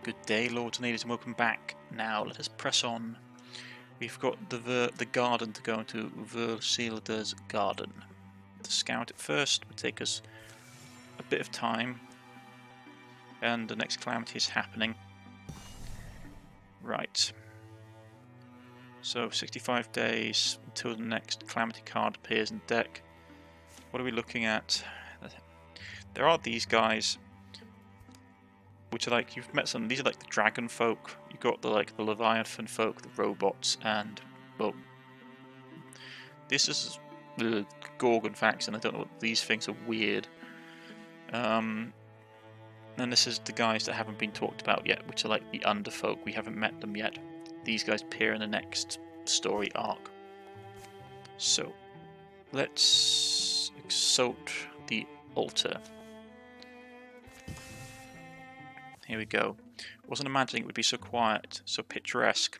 Good day, lords and ladies, and welcome back. Now let us press on. We've got the garden to go into, Versilda's garden. To scout it first would take us a bit of time, and the next calamity is happening. Right. So 65 days until the next calamity card appears in deck. What are we looking at? There are these guys, which are like, you've met some. These are like the dragon folk. You got the the Leviathan folk, the robots, and well, this is the Gorgon faction. I don't know. These things are weird. And this is the guys that haven't been talked about yet, which are like the underfolk. We haven't met them yet. These guys appear in the next story arc. So let's exalt the altar. Here we go. Wasn't imagining it would be so quiet, so picturesque.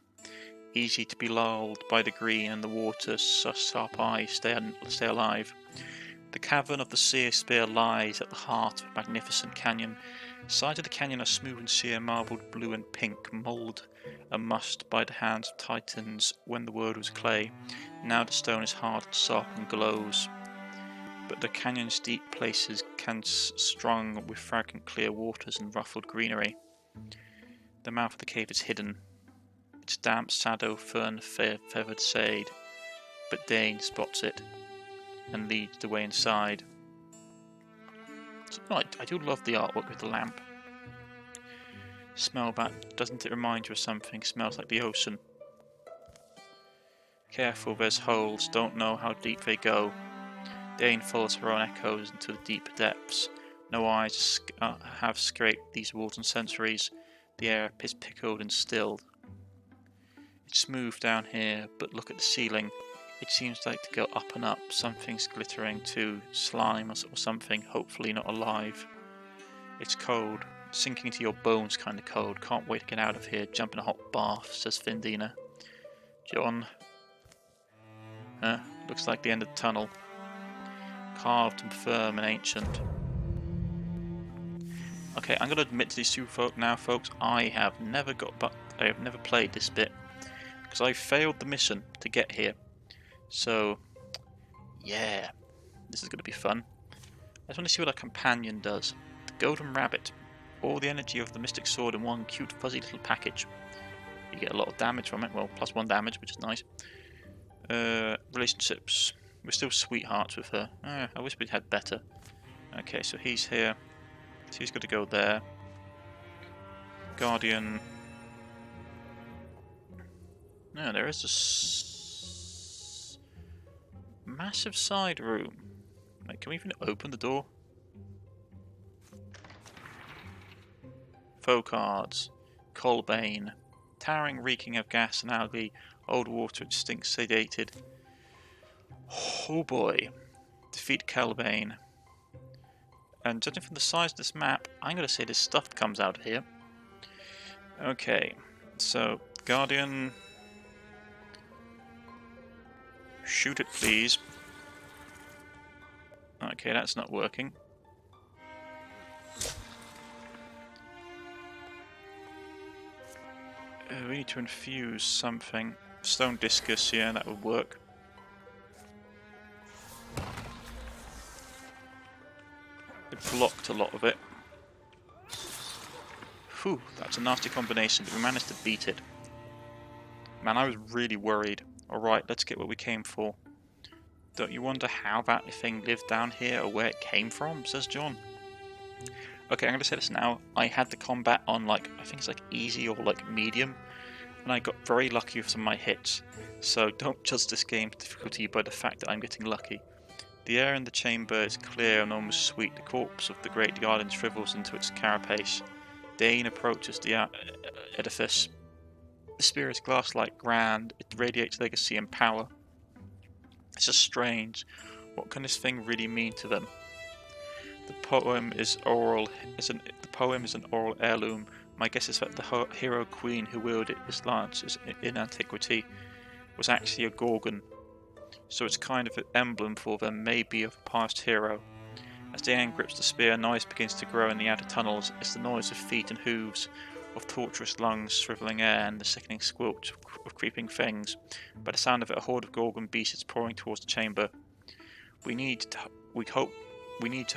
Easy to be lulled by the green and the water, sharp eyes stay alive. The cavern of the seer spear lies at the heart of a magnificent canyon. Sides of the canyon are smooth and sheer, marbled blue and pink, mould and must by the hands of titans when the world was clay. Now the stone is hard and soft and glows. But the canyon's deep places can strung with fragrant clear waters and ruffled greenery. The mouth of the cave is hidden, its damp shadow fern feathered shade, but Dane spots it and leads the way inside. So, I do love the artwork with the lamp. Smell that, doesn't it remind you of something? Smells like the ocean. Careful, there's holes, don't know how deep they go. Dane follows her own echoes into the deeper depths. No eyes have scraped these walls in centuries. The air is pickled and stilled. It's smooth down here, but look at the ceiling. It seems like to go up and up. Something's glittering too. Slime or something, hopefully not alive. It's cold. Sinking into your bones kind of cold. Can't wait to get out of here. Jump in a hot bath, says Findina. John. Looks like the end of the tunnel. Carved and firm and ancient. Okay, I'm going to admit to these two folk now, folks. I have never played this bit because I failed the mission to get here. So, yeah, this is going to be fun. I just want to see what our companion does. The Golden Rabbit. All the energy of the Mystic Sword in one cute, fuzzy little package. You get a lot of damage from it. Well, +1 damage, which is nice. Relationships. We're still sweethearts with her. I wish we'd had better. Okay, so he's here. So he's got to go there. Guardian. No, there is a massive side room. Like, can we even open the door? Faux cards. Colbane. Towering, reeking of gas and algae. Old water, it stinks sedated. Oh boy. Defeat Calbane. And judging from the size of this map, I'm going to say this stuff comes out of here. Okay, so Guardian. Shoot it, please. Okay, that's not working. We need to infuse something. Stone discus, yeah, that would work. It blocked a lot of it. Whew, that's a nasty combination, but we managed to beat it. Man, I was really worried. Alright, let's get what we came for. Don't you wonder how that thing lived down here or where it came from, says John. Okay, I'm going to say this now. I had the combat on I think it's easy or medium. And I got very lucky with some of my hits. So don't judge this game's difficulty by the fact that I'm getting lucky. The air in the chamber is clear and almost sweet. The corpse of the great garden shrivels into its carapace. Dane approaches the edifice. The spear is glass-like grand. It radiates legacy and power. It's just strange. What can this thing really mean to them? The poem is an oral heirloom. My guess is that the hero queen who wielded this lance in antiquity was actually a Gorgon. So it's kind of an emblem for them, maybe of a past hero. As Diane grips the spear, noise begins to grow in the outer tunnels. It's the noise of feet and hooves. of torturous lungs shriveling air and the sickening squelch of creeping things. By the sound of it, a horde of Gorgon beasts is pouring towards the chamber. We need to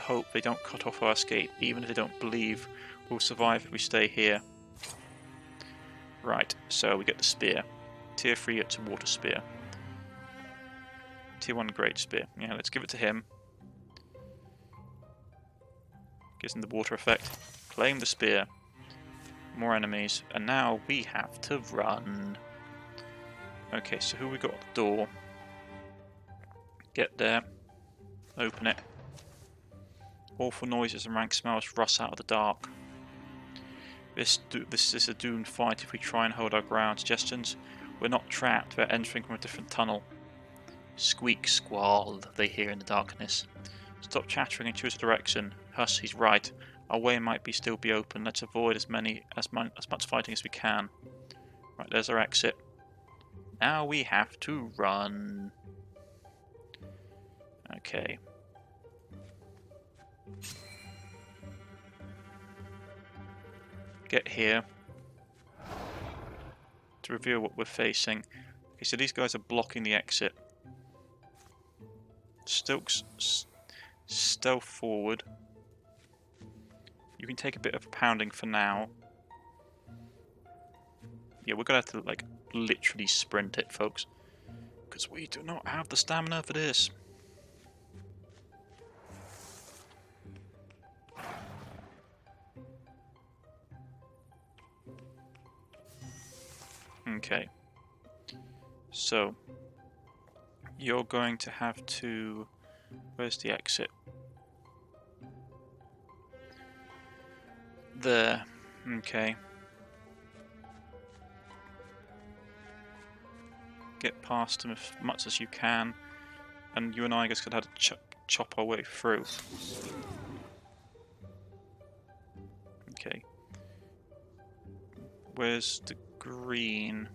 hope they don't cut off our escape, even if they don't believe we'll survive if we stay here. Right, so we get the spear. Tier 3, it's a water spear. Tier 1 great spear. Yeah, let's give it to him. Gives him the water effect. Claim the spear. More enemies. And now we have to run. Okay, so who we got at the door? Get there. Open it. Awful noises and rank smells rush out of the dark. This is a doomed fight if we try and hold our ground. Suggestions? We're not trapped, we're entering from a different tunnel. Squeak, squall, they hear in the darkness. Stop chattering and choose a direction. Hush, he's right. Our way might still be open. Let's avoid as much fighting as we can. Right, there's our exit. Now we have to run. Okay. Get here to reveal what we're facing. Okay, so these guys are blocking the exit. Stealth forward. You can take a bit of a pounding for now. Yeah, we're gonna have to like literally sprint it, folks, because we do not have the stamina for this. Okay, so you're going to have to... Where's the exit? There. Okay. Get past them as much as you can, and you and I just gonna have to chop our way through. Okay. Where's the green?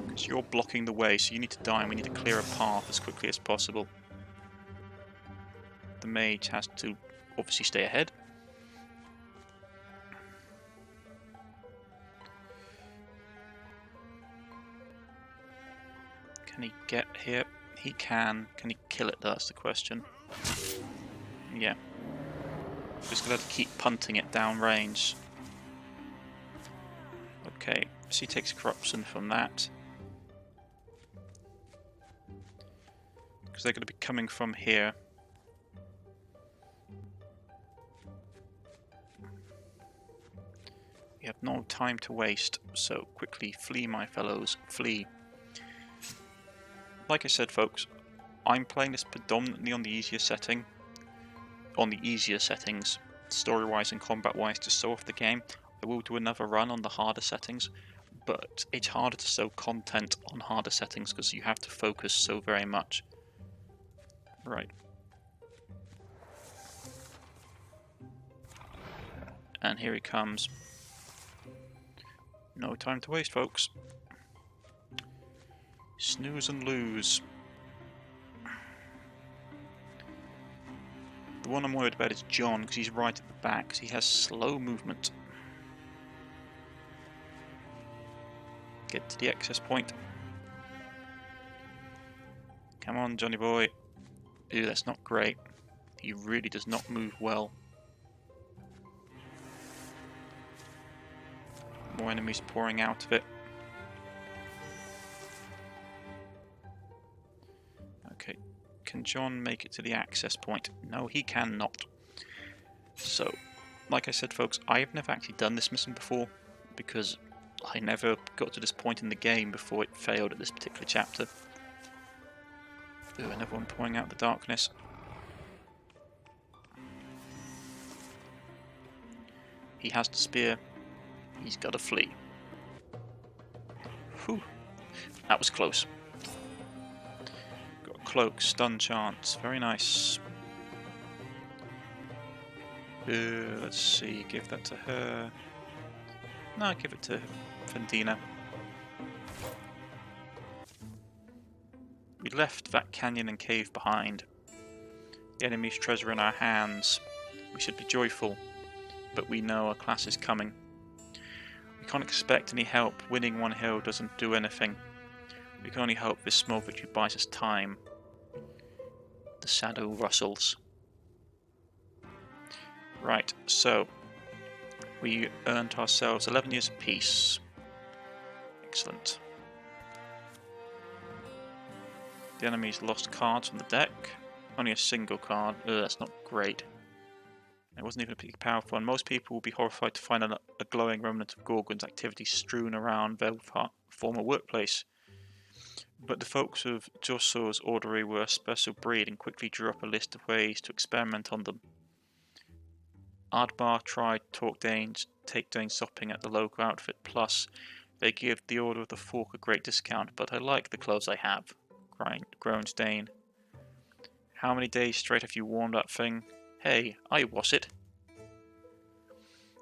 Because you're blocking the way, so you need to die, and we need to clear a path as quickly as possible. The mage has to obviously stay ahead. Can he get here? He can. Can he kill it? That's the question. Yeah. Just gonna have to keep punting it down range. Okay, so he takes corruption from that. Because they're going to be coming from here. We have no time to waste, so quickly flee, my fellows, flee. Like I said, folks, I'm playing this predominantly on the easier setting. On the easier settings, story-wise and combat-wise, to show off the game. I will do another run on the harder settings, but it's harder to show content on harder settings because you have to focus so very much. Right. And here he comes. No time to waste, folks. Snooze and lose. The one I'm worried about is John, because he's right at the back, because he has slow movement. Get to the access point. Come on, Johnny boy. Ew, that's not great. He really does not move well. More enemies pouring out of it. Okay, can John make it to the access point? No, he cannot. So, like I said, folks, I've never actually done this mission before because I never got to this point in the game before it failed at this particular chapter. Ooh, another one pouring out the darkness. He has the spear. He's got to flee. Whew. That was close. Got a cloak, stun chance. Very nice. Let's see. Give that to her. No, give it to Fendina. We left that canyon and cave behind. The enemy's treasure in our hands. We should be joyful, but we know our class is coming. We can't expect any help. Winning one hill doesn't do anything. We can only hope this small victory buys us time. The shadow rustles. Right, so we earned ourselves 11 years of peace. Excellent. The enemy's lost cards from the deck. Only a single card. Ugh, that's not great. It wasn't even particularly powerful, and most people will be horrified to find a glowing remnant of Gorgon's activity strewn around their former workplace. But the folks of Jossor's orrery were a special breed and quickly drew up a list of ways to experiment on them. Ardbar tried to take Dane shopping at the local outfit, plus they give the Order of the Fork a great discount, but I like the clothes I have, groans Dane. How many days straight have you worn that thing? Hey, I was it.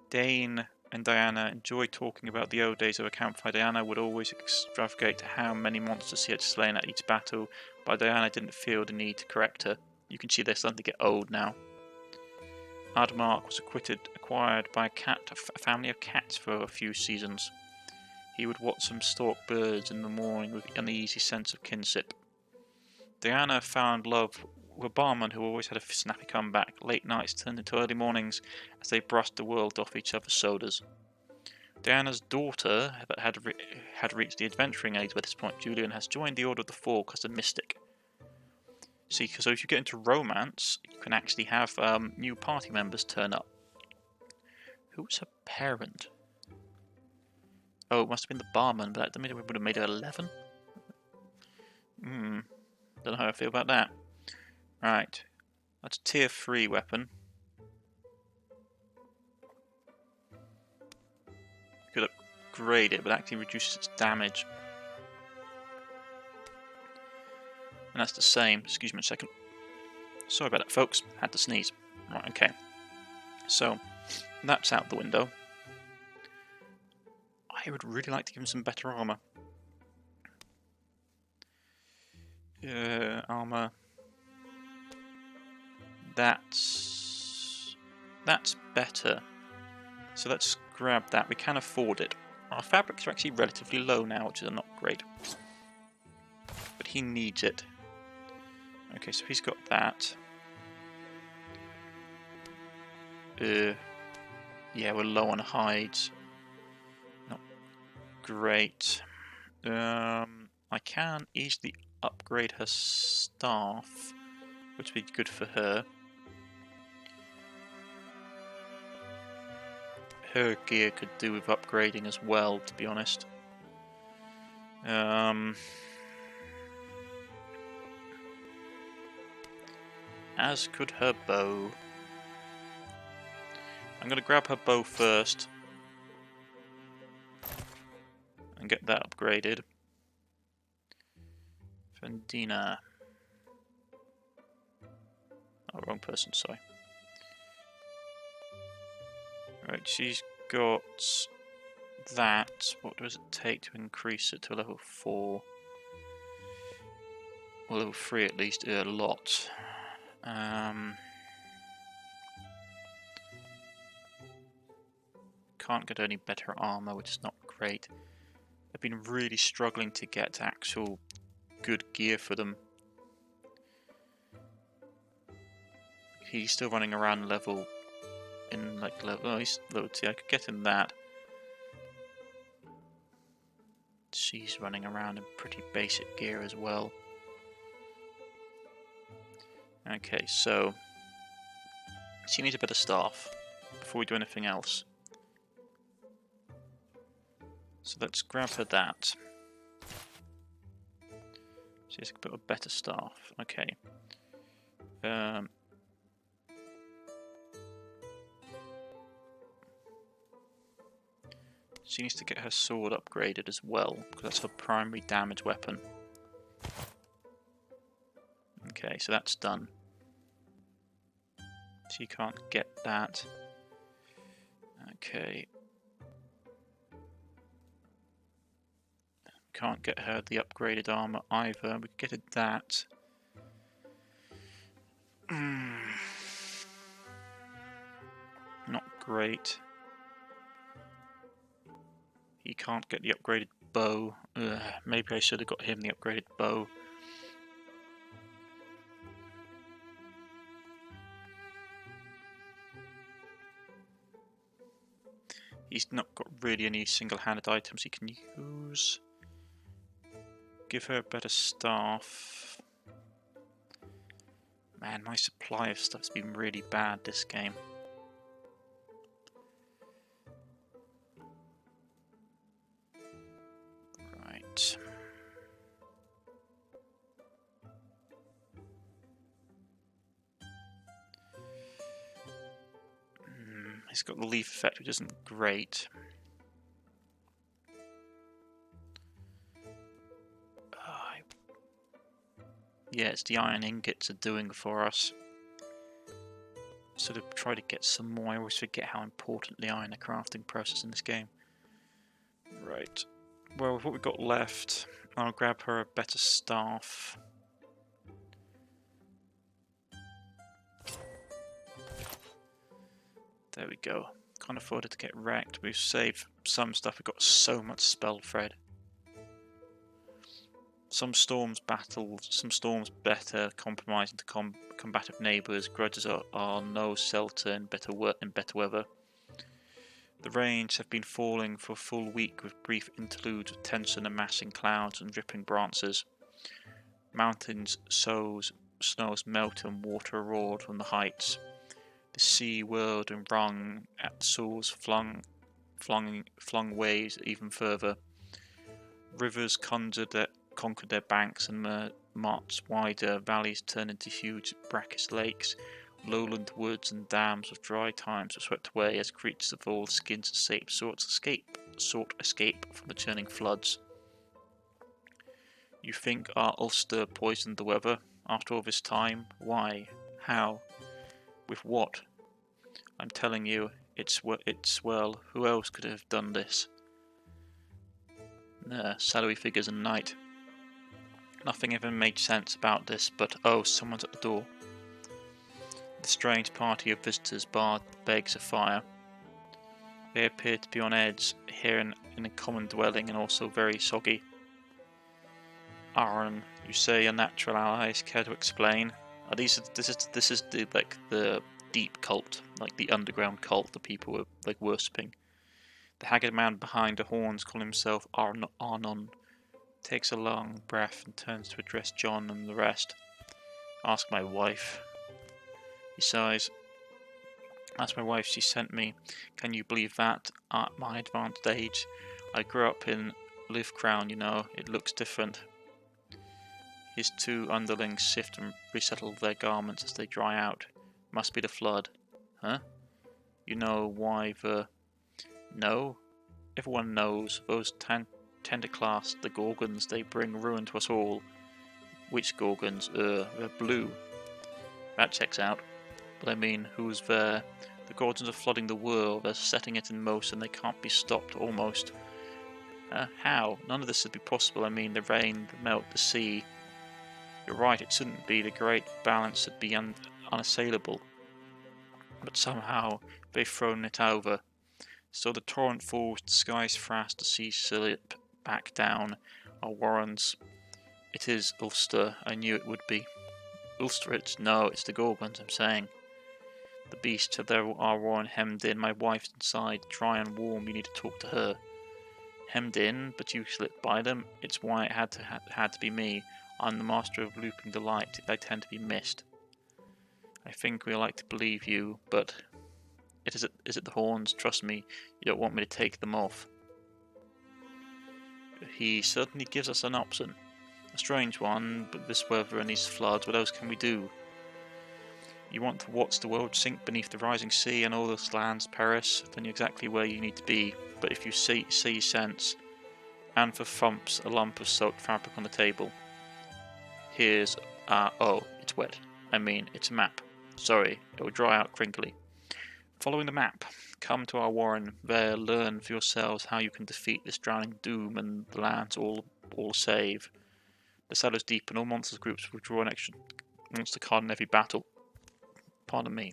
Dane and Diana enjoyed talking about the old days of a campfire. Diana would always extravagate how many monsters she had slain at each battle, but Diana didn't feel the need to correct her. You can see they're starting to get old now. Ardmark was acquired by a family of cats for a few seasons. He would watch them stalk birds in the morning with an uneasy sense of kinship. Diana found love with a barman who always had a snappy comeback. Late nights turned into early mornings as they brushed the world off each other's shoulders. Diana's daughter had reached the adventuring age by this point. Julian has joined the Order of the Fork as a mystic. See, so if you get into romance, you can actually have new party members turn up. Who's her parent? Oh, it must have been the barman, but that would have made her 11? Don't know how I feel about that. Right, that's a tier 3 weapon. Could upgrade it, but actually reduces its damage. And that's the same. Excuse me a second. Sorry about that, folks. Had to sneeze. Right, okay. So, that's out the window. I would really like to give him some better armor. Armor. That's better. So let's grab that. We can afford it. Our fabrics are actually relatively low now, which is not great. But he needs it. Okay, so he's got that. Yeah, we're low on hides. Not great. I can easily upgrade her staff, which would be good for her. Her gear could do with upgrading as well, to be honest. As could her bow. I'm going to grab her bow first and get that upgraded. Fendina. Oh, wrong person, sorry. Right, she's got that. What does it take to increase it to level 4? Well, level 3 at least, a lot. Can't get any better armor, which is not great. I've been really struggling to get actual good gear for them. He's still running around level in like level. Oh, he's level 2. I could get him that. She's running around in pretty basic gear as well. Okay, so she needs a better staff before we do anything else. So let's grab her that. She has a better staff. Okay. She needs to get her sword upgraded as well, because that's her primary damage weapon. Okay, so that's done. She can't get that. Okay. Can't get her the upgraded armor either. We could get her that. Not great. He can't get the upgraded bow. Maybe I should have got him the upgraded bow. He's not got really any single-handed items he can use. Give her a better staff. Man, my supply of stuff's been really bad this game. Right. He's got the leaf effect, which isn't great. Yeah, it's the iron ingots are doing for us. Sort of try to get some more. I always forget how important the iron crafting process in this game. Right. Well, with what we've got left, I'll grab her a better staff. There we go. Can't afford it to get wrecked. We've saved some stuff. We've got so much spell thread. Some storms better, compromising to combative neighbours. Grudges are no shelter in better weather. The rains have been falling for a full week with brief interludes of tension amassing clouds and dripping branches. Mountains snows melt and water roared from the heights. The sea whirled and wrung at the shores, flung waves even further. Rivers conquered their banks and marched wider. Valleys turned into huge brackish lakes. Lowland woods and dams of dry times were swept away as creatures of all skins and shapes sought escape from the churning floods. You think our Ulster poisoned the weather? After all this time? Why? How? With what? I'm telling you, it's well. Who else could have done this? Salary figures and night. Nothing even made sense about this, but oh, someone's at the door. The strange party of visitors begs a fire. They appear to be on edge here in a common dwelling and also very soggy. Aaron, you say unnatural allies. Care to explain? This is the deep cult, like the underground cult that people were like worshipping. The haggard man behind the horns, calling himself Arnon, takes a long breath and turns to address John and the rest. Ask my wife. He sighs. That's my wife, she sent me. Can you believe that? At my advanced age. I grew up in Livecrown, you know. It looks different. His two underlings shift and resettle their garments as they dry out. Must be the flood. Huh? You know why the... No? Everyone knows. Those tender class, the Gorgons, they bring ruin to us all. Which Gorgons? They're blue. That checks out. But I mean, who's there? The Gorgons are flooding the world. They're setting it in motion. They can't be stopped, almost. How? None of this would be possible. I mean, the rain, the melt, the sea. You're right, it shouldn't be. The great balance should be unassailable. But somehow, they've thrown it over. So the torrent falls, the skies fast, the sea slip back down. Our warrens. It is Ulster. I knew it would be. Ulsterits? No, it's the Gorgons, I'm saying. The beasts have our warren hemmed in. My wife's inside, dry and warm. You need to talk to her. Hemmed in, but you slipped by them. It's why it had to be me. I'm the master of looping the light. I tend to be missed. I think we like to believe you, but is it the horns? Trust me, you don't want me to take them off. He certainly gives us an option. A strange one, but this weather and these floods, what else can we do? You want to watch the world sink beneath the rising sea and all those lands perish, then you're exactly where you need to be. But if you see sense, and for thumps, a lump of soaked fabric on the table. Here's, oh, it's wet. I mean, it's a map. Sorry, it will dry out crinkly. Following the map, come to our warren. There, learn for yourselves how you can defeat this drowning doom and the lands all save. The cellars deep and all monsters groups will draw an extra monster card in every battle. Pardon me.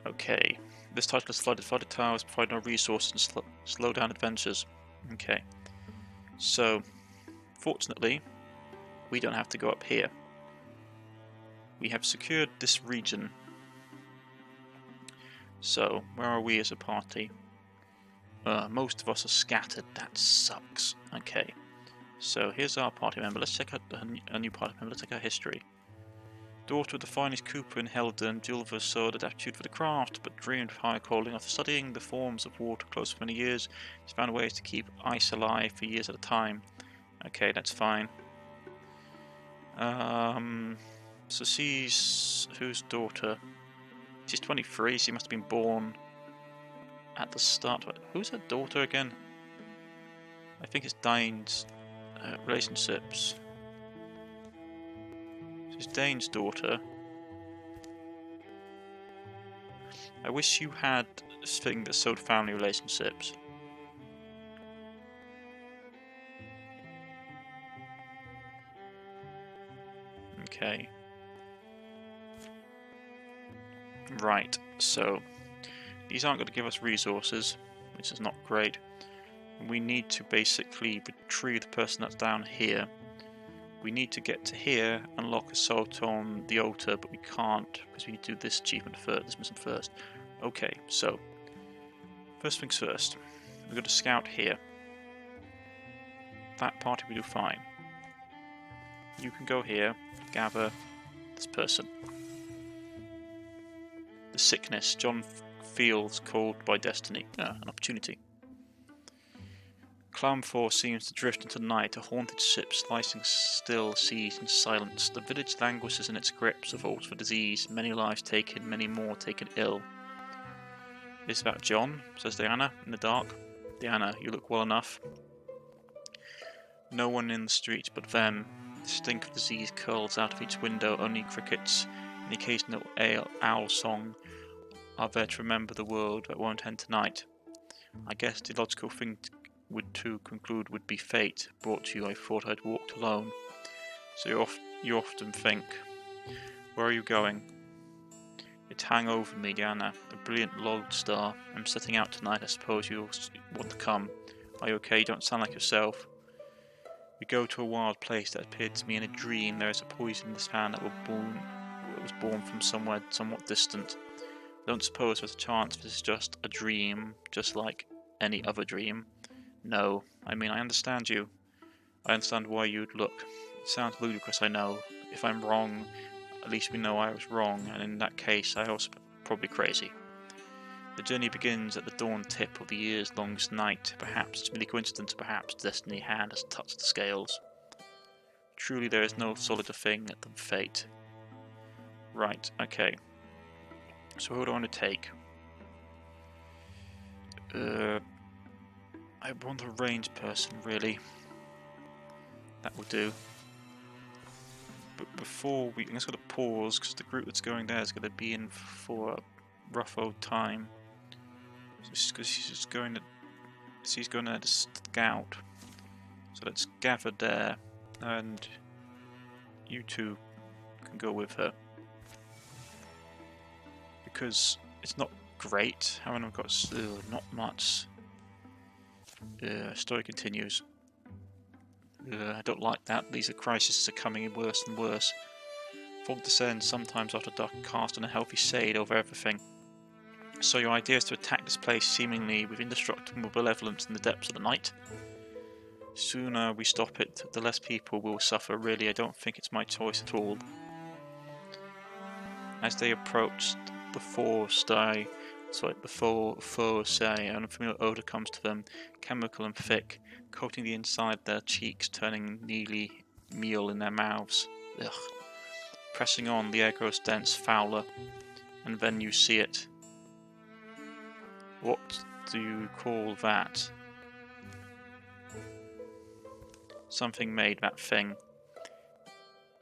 Okay. This title is flooded. Flooded towers provide no resources and slow down adventures. Okay. So, fortunately, we don't have to go up here. We have secured this region. So, where are we as a party? Most of us are scattered. That sucks. Okay. So, here's our party member. Let's check out a new party member. Let's check out history. Daughter of the finest cooper in Helden, Julva showed an aptitude for the craft, but dreamed of higher calling. After studying the forms of water close for many years, she found ways to keep ice alive for years at a time. Okay, that's fine. So she's whose daughter? She's 23. She must have been born at the start. Who's her daughter again? I think it's Dane's relationships. She's Dane's daughter. I wish you had this thing that showed family relationships. Okay. Right, so these aren't going to give us resources, which is not great. We need to basically retrieve the person that's down here. We need to get to here and lock assault on the altar, but we can't because we need to do this achievement first, this mission first. Okay, so first things first, we're going to scout here. That party we do fine. You can go here, gather this person. The sickness, John feels called by destiny, an opportunity. Clamfor seems to drift into night, a haunted ship slicing still seas in silence. The village languishes in its grip, survives for disease, many lives taken, many more taken ill. Is that John? Says Diana, in the dark. Diana, you look well enough. No one in the streets but them. The stink of disease curls out of each window, only crickets, and the occasional owl song are there to remember the world that won't end tonight. I guess the logical thing to conclude would be fate brought you. I thought I'd walked alone. So you often think, where are you going? It's hang over me, Diana, a brilliant lodestar. I'm setting out tonight. I suppose you want to come. Are you okay? You don't sound like yourself. We go to a wild place that appeared to me in a dream. There is a poison in this hand that was born from somewhere somewhat distant. I don't suppose there's a chance this is just a dream, just like any other dream. No, I mean, I understand you. I understand why you'd look. It sounds ludicrous, I know. If I'm wrong, at least we know I was wrong, and in that case, I was probably crazy. The journey begins at the dawn tip of the year's longest night. Perhaps it's merely coincidence, perhaps destiny hand has touched the scales. Truly, there is no solider thing than fate. Right, okay. So who do I want to take? I want a ranged person, really. That will do. But before I'm just going to pause, because the group that's going there is going to be in for a rough old time. Because she's going to scout. So let's gather there, and you two can go with her. Because it's not great. However, I've got not much. Story continues. I don't like that. These crises are coming in worse and worse. Fog descends sometimes after dark and cast an unhealthy shade over everything. So your idea is to attack this place seemingly with indestructible malevolence in the depths of the night? Sooner we stop it, the less people will suffer. Really, I don't think it's my choice at all. As they approach, the four say, an unfamiliar odour comes to them, chemical and thick, coating the inside of their cheeks, turning nearly meal in their mouths. Ugh. Pressing on, the air grows dense, fouler, and then you see it. What do you call that? Something made that thing.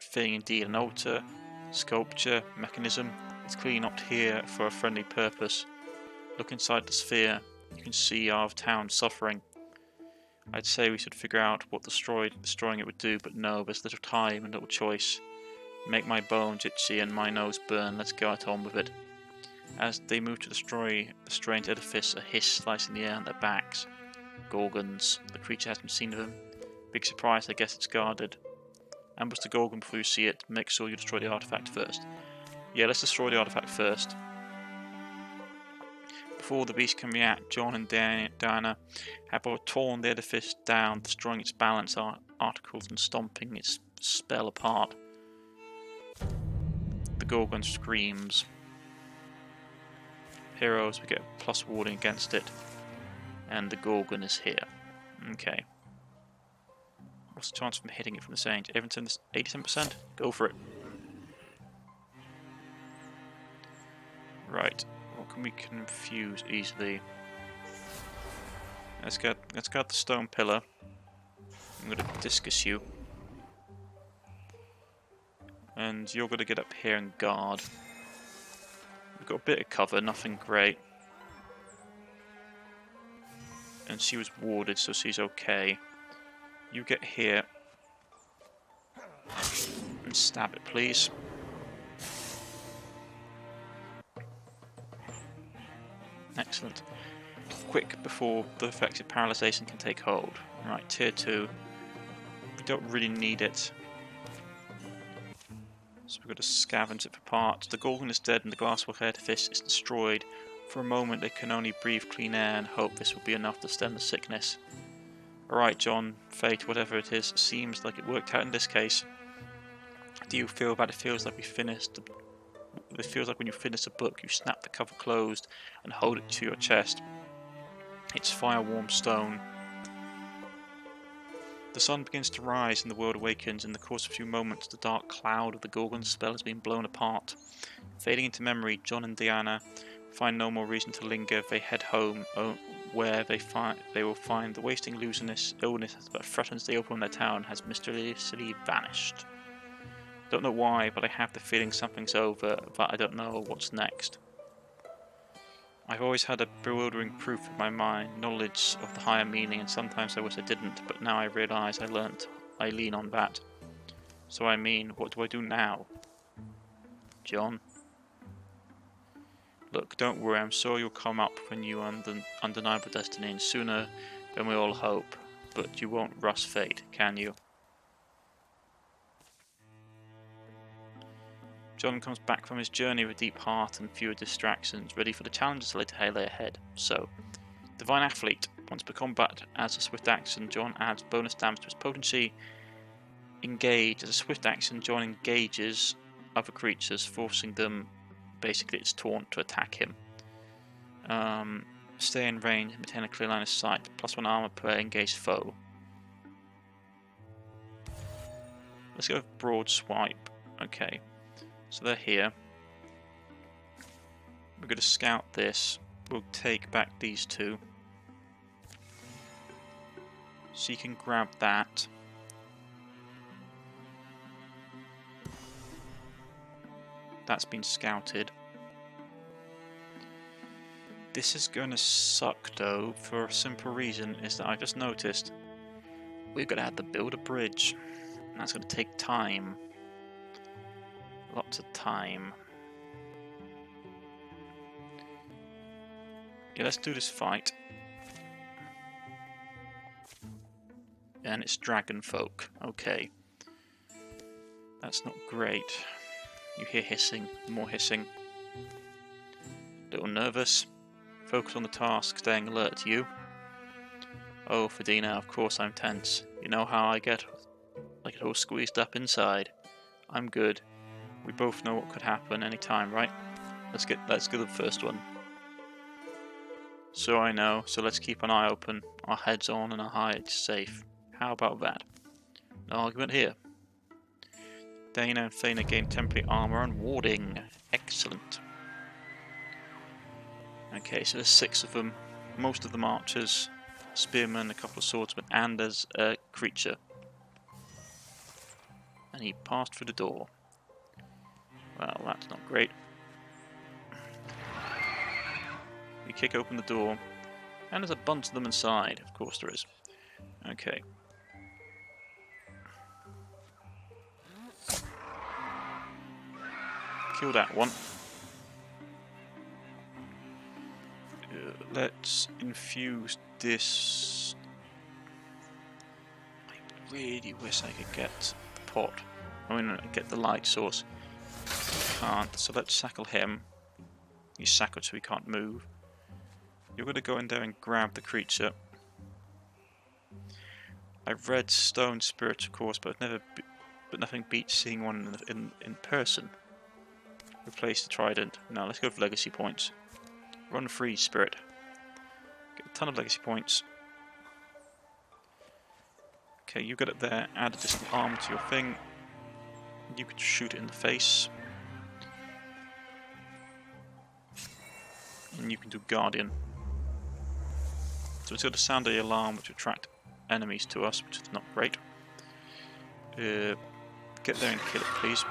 Thing indeed, an altar, sculpture, mechanism. It's clearly not here for a friendly purpose. Look inside the sphere. You can see our town suffering. I'd say we should figure out what destroying it would do, but no, there's little time and little choice. Make my bones itchy and my nose burn. Let's go on with it. As they move to destroy the strange edifice, a hiss slicing the air on their backs. Gorgons. The creature hasn't seen them. Big surprise, I guess it's guarded. Ambush the Gorgon before you see it. Make sure you destroy the artifact first. Yeah, let's destroy the artifact first. Before the beast can react, John and Diana have both torn the edifice down, destroying its balance articles and stomping its spell apart. The Gorgon screams. Heroes, we get plus warding against it. And the Gorgon is here. Okay. What's the chance from hitting it from this range? Everton, 87%? Go for it. Right. What can we confuse easily? Let's get the stone pillar. I'm gonna discus you. And you're gonna get up here and guard. We've got a bit of cover, nothing great. And she was warded, so she's okay. You get here. And stab it, please. Excellent. Quick before the effective paralysation can take hold. Right, tier 2. We don't really need it. So we've got to scavenge it for parts. The Gorgon is dead and the glasswork edifice is destroyed. For a moment they can only breathe clean air and hope this will be enough to stem the sickness. Alright John, fate, whatever it is, seems like it worked out in this case. Do you feel bad? It feels like we finished. It feels like when you finish a book, you snap the cover closed and hold it to your chest. It's fire-warm stone. The sun begins to rise and the world awakens. In the course of a few moments, the dark cloud of the Gorgon's spell has been blown apart. Fading into memory, John and Diana find no more reason to linger. They head home, where they will find the wasting illness that threatens the open of their town has mysteriously vanished. Don't know why, but I have the feeling something's over, but I don't know what's next. I've always had a bewildering proof in my mind, knowledge of the higher meaning, and sometimes I wish I didn't, but now I realise I lean on that. So I mean, what do I do now? John? Look, don't worry, I'm sure you'll come up when you undeniable destiny, and sooner than we all hope, but you won't rush fate, can you? John comes back from his journey with a deep heart and fewer distractions, ready for the challenges that lay ahead. So, Divine Athlete. Once per combat, as a swift action, John adds bonus damage to his potency. Engage. As a swift action, John engages other creatures, forcing them, basically it's taunt, to attack him. Stay in range and maintain a clear line of sight. +1 armor per engaged foe. Let's go with Broad Swipe. Okay. So they're here. We're going to scout this. We'll take back these two. So you can grab that. That's been scouted. This is going to suck though, for a simple reason, is that I just noticed we've got to have to build a bridge. And that's going to take time. Lots of time. Yeah, let's do this fight. And it's dragon folk. Okay. That's not great. You hear hissing, more hissing. Little nervous. Focus on the task, staying alert. You? Oh, Fadina, of course I'm tense. You know how I get all squeezed up inside. I'm good. We both know what could happen any time, right? Let's go the first one. So I know, so let's keep an eye open, our heads on and our hides safe. How about that? No argument here. Dana and Thana gain temporary armor and warding. Excellent. Okay, so there's 6 of them. Most of them archers, spearmen, a couple of swordsmen, and there's a creature. And he passed through the door. Well, that's not great. We kick open the door, and there's a bunch of them inside. Of course there is. Okay. Kill that one. Let's infuse this. I really wish I could get the pot. I mean, get the light source. Can't, so let's sackle him. He's shackled so he can't move. You're going to go in there and grab the creature. I've read Stone Spirits, of course, but nothing beats seeing one in person. Replace the trident. Now let's go for legacy points. Run free, Spirit. Get a ton of legacy points. Okay, you got it there. Add a distant arm to your thing. You could shoot it in the face. And you can do Guardian. So it's got to sound the alarm, which will attract enemies to us, which is not great. Get there and kill it, please.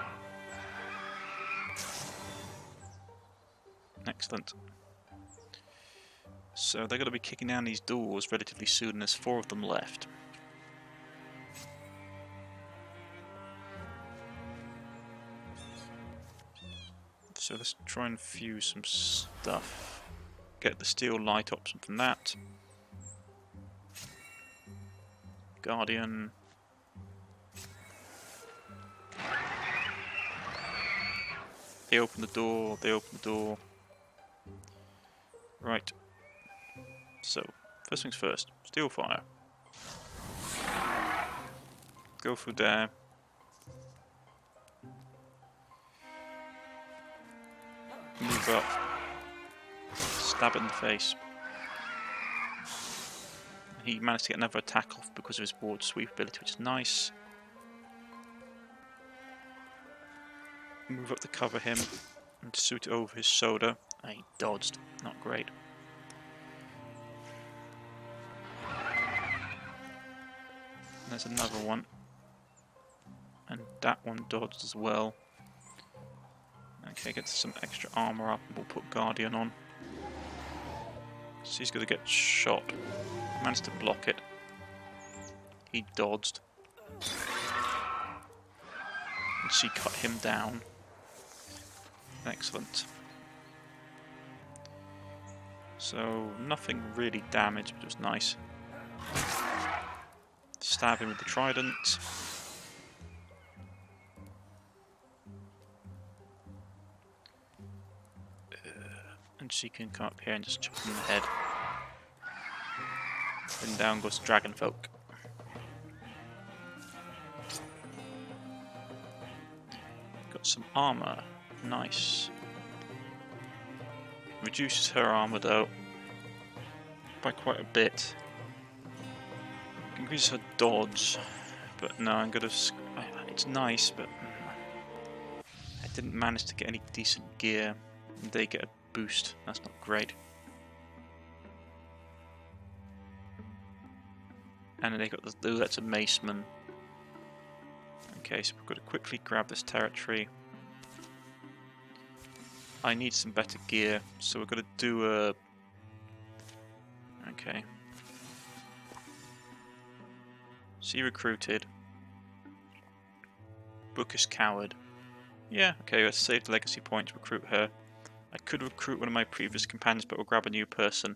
Excellent. So they're going to be kicking down these doors relatively soon, and there's 4 of them left. So let's try and fuse some stuff. Get the steel light option from that. Guardian. They open the door, they open the door. Right. So, first things first. Steel fire. Go through there. Move up. Stab it in the face. He managed to get another attack off because of his ward sweep ability, which is nice. Move up to cover him and suit it over his shoulder. He dodged. Not great. And there's another one. And that one dodged as well. Okay, get some extra armor up and we'll put Guardian on. So he's going to get shot. Managed to block it. He dodged. And she cut him down. Excellent. So, nothing really damaged, but it was nice. Stab him with the trident. And she can come up here and just chop him in the head. Then down goes Dragonfolk. Got some armor. Nice. Reduces her armor though by quite a bit. Increases her dodge, but no, I'm gonna. It's nice, but I didn't manage to get any decent gear. They get a boost. That's not great. And they got the. Oh, that's a maceman. Okay, so we've got to quickly grab this territory. I need some better gear, so we're going to do a... Okay. She recruited. Bookish Coward. Yeah, okay, let's save the legacy points, recruit her. I could recruit one of my previous companions, but we'll grab a new person.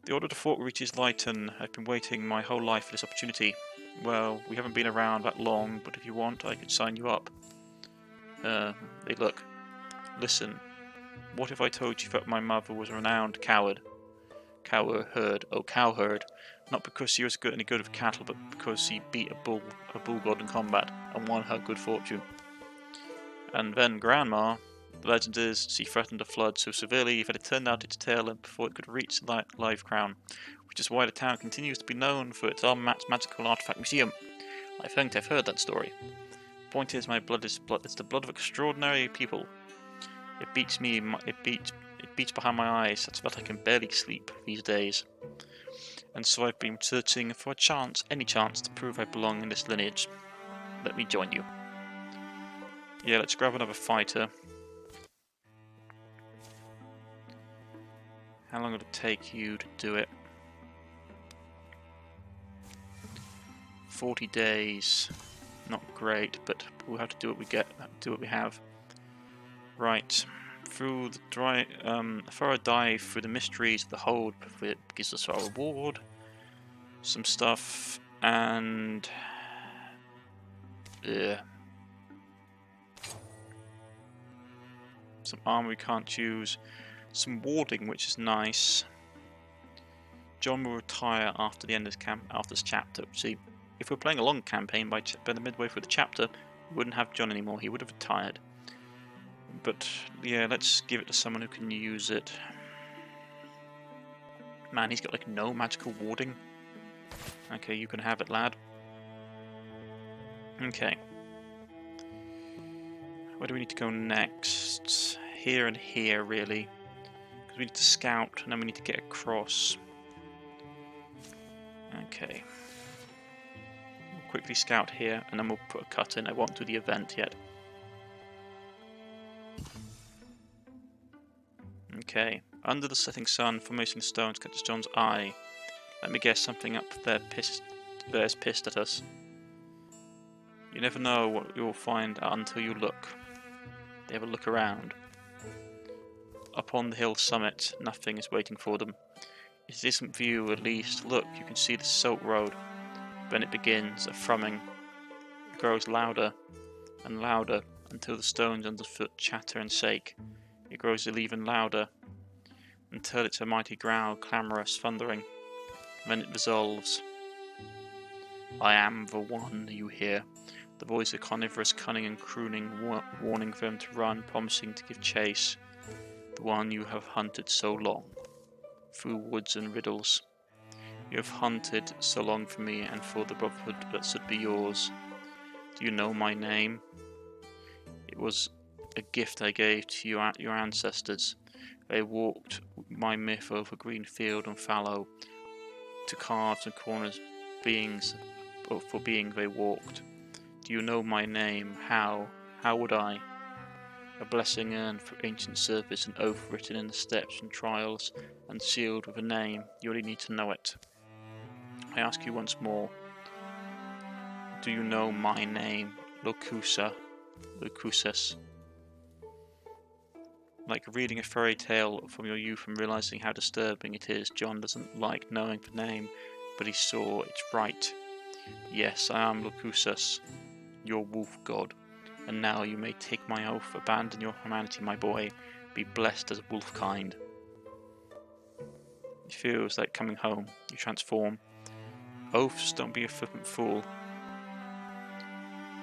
The order to fort reaches Lighton. I've been waiting my whole life for this opportunity. Well, we haven't been around that long, but if you want, I could sign you up. They look. Listen, what if I told you that my mother was a renowned coward? Cowherd, oh cowherd. Not because she was any good with cattle, but because she beat a bull god in combat, and won her good fortune. And then Grandma, the legend is, she threatened a flood so severely that it turned out its tail before it could reach the live crown, which is why the town continues to be known for its unmatched magical artifact museum. I think I've heard that story. The point is, my blood is the blood of extraordinary people. It beats behind my eyes, so that I can barely sleep these days. And so I've been searching for any chance to prove I belong in this lineage. Let me join you. Yeah, let's grab another fighter. How long will it take you to do it? 40 days. Not great, but we'll have to do what we have. Right. through the a thorough dive through the mysteries of the hold gives us our reward. Some stuff and some armor we can't choose. Some warding, which is nice. John will retire after the end of this chapter. See, if we're playing a long campaign by the midway through the chapter, we wouldn't have John anymore. He would have retired. But yeah, let's give it to someone who can use it. Man, he's got like no magical warding. Okay, you can have it, lad. Okay. Where do we need to go next? Here and here, really. Because we need to scout, and then we need to get across. Okay. We'll quickly scout here, and then we'll put a cut in. I won't do the event yet. Okay. Under the setting sun, formation of stones catches John's eye. Let me guess, something up there there's pissed at us. You never know what you will find until you look. They have a look around. Up on the hill summit, nothing is waiting for them. It isn't view, at least. Look, you can see the Salt Road. Then it begins, a thrumming. It grows louder and louder until the stones underfoot chatter and shake. It grows even louder until it's a mighty growl, clamorous, thundering. Then it dissolves. I am the one, you hear. The voice of carnivorous cunning and crooning, warning them to run, promising to give chase. The one you have hunted so long, through woods and riddles. You have hunted so long for me and for the brotherhood that should be yours. Do you know my name? It was a gift I gave to your ancestors. They walked my myth over green field and fallow, to carves and corners for being they walked. Do you know my name? How would I? A blessing earned for ancient service, an oath written in the steps and trials, and sealed with a name. You only need to know it. I ask you once more. Do you know my name? Locusus. Like reading a fairy tale from your youth and realizing how disturbing it is, John doesn't like knowing the name, but he saw it's right. Yes, I am Locusus, your wolf god. And now you may take my oath, abandon your humanity, my boy, be blessed as wolf kind. It feels like coming home. You transform. Oaths, don't be a flippant fool.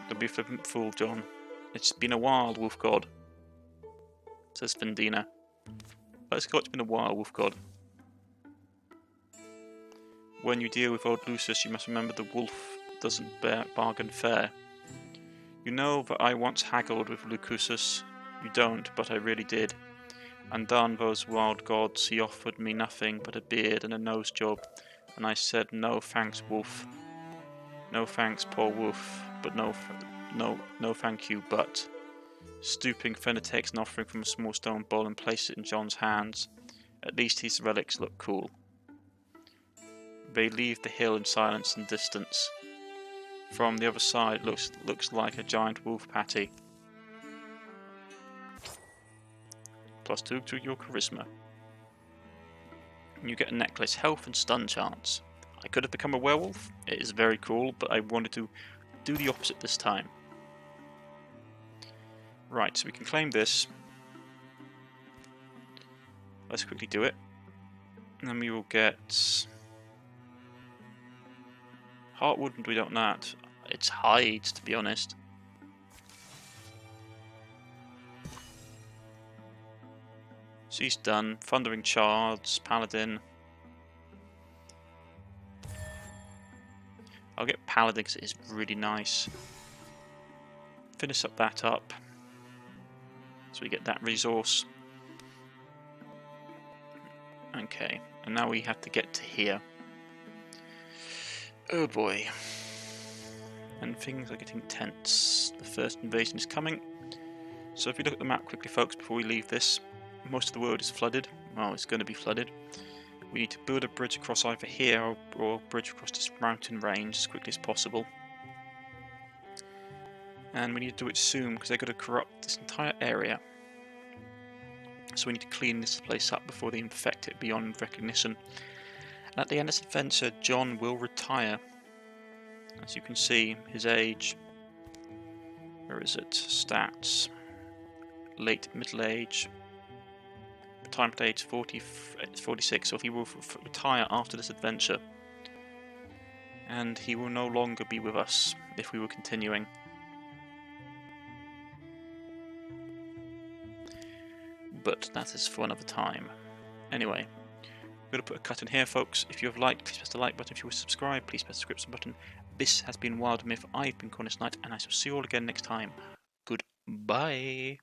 Don't be a flippant fool, John. It's been a while, wolf god, says Vendina. Let's go, it's been a while, wolf god. When you deal with old Lucius, you must remember the wolf doesn't bargain fair. You know that I once haggled with Lucusus. You don't, but I really did. Undone those wild gods, he offered me nothing but a beard and a nose job, and I said, no thanks, wolf. No thanks, poor wolf, but no thank you, but... Stooping, Fenner takes an offering from a small stone bowl and places it in John's hands. At least his relics look cool. They leave the hill in silence and distance. From the other side, it looks like a giant wolf patty. +2 to your charisma. You get a necklace, health and stun chance. I could have become a werewolf. It is very cool, but I wanted to do the opposite this time. Right, so we can claim this. Let's quickly do it. And then we will get... Heartwood, and we don't know that. It's hides, to be honest. She's done. Thundering Shards, Paladin. I'll get Paladin because it is really nice. Finish that up. So we get that resource. Okay, and now we have to get to here. Oh boy. And things are getting tense. The first invasion is coming. So if you look at the map quickly, folks, before we leave this, most of the world is flooded. Well, it's going to be flooded. We need to build a bridge across either here or a bridge across this mountain range as quickly as possible. And we need to do it soon because they're going to corrupt this entire area. So we need to clean this place up before they infect it beyond recognition. And at the end of this adventure, John will retire. As you can see, his age, where is it? Stats, late middle age, retirement age 46, so he will retire after this adventure. And he will no longer be with us if we were continuing. But that is for another time. Anyway, I'm going to put a cut in here, folks. If you have liked, please press the like button. If you were subscribed, please press the subscription button. This has been WilderMyth. I've been Cornish-knight, and I shall see you all again next time. Goodbye.